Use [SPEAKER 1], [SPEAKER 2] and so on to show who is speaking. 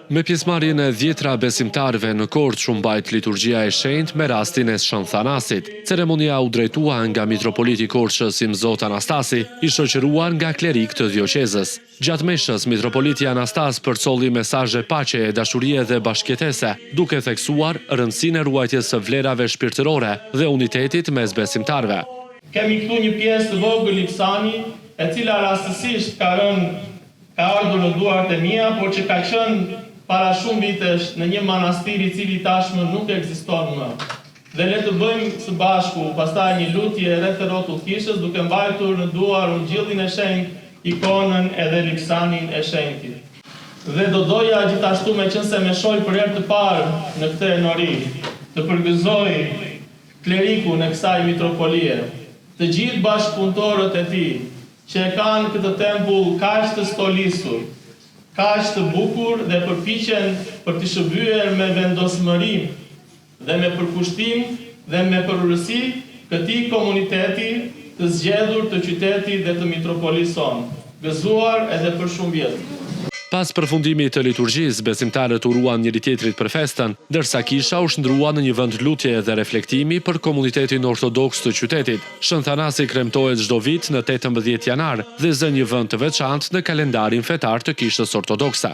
[SPEAKER 1] Me pjesëmarrjen e 10 besimtarëve në Korçë u mbajt liturgjia e shenjtë me rastin e Shën Thanasit. Ceremonia u drejtua nga mitropoliti i Korçës Imzot Anastasi, i shoqëruar nga klerik të dioqezës. Gjatë meshës, mitropoliti Anastas përcolli mesazhe paqeje, dashurie dhe bashkëjetese, duke theksuar rëndësinë e ruajtjes së vlerave shpirtërore dhe unitetit mes besimtarëve.
[SPEAKER 2] Kemi këtu një pjesë të vogël Lipsani, e cila rastësisht ka ardhur në duart e mia, por që ka qenë para shumë vitesh në një manastir i cili tashmë nuk ekziston më. Dhe le të bëjmë së bashku pastaj një lutje rreth rrotull kishës, duke mbajtur në duar ungjillin e shenjtë, ikonën edhe Lipsanin e shenjtit. Dhe do doja gjithashtu, meqense më shoj për herë të parë në këtë enori, të përgëzoj klerikun e kësaj mitropolie, të gjithë bashkëpunëtorët e tij, që e kanë këtë tempull kaq të stolisur, kaq të bukur dhe përpiqen për të shërbyer me vendosmëri dhe me përkushtim dhe me përurësi këtij komuniteti të zgjedhur të qytetit dhe të mitropolisë sonë, gëzuar edhe për shumë vjet.
[SPEAKER 1] Pas përfundimit të liturgjisë, besimtarët uruan njëri tjetrit për festën, ndërsa kisha u shndrua në një vend lutje dhe reflektimi për komunitetin ortodoks të qytetit. Shën Thanasi kremtohet çdo vit në 18 janar dhe zë një vend të veçantë në kalendarin fetar të kishës ortodokse.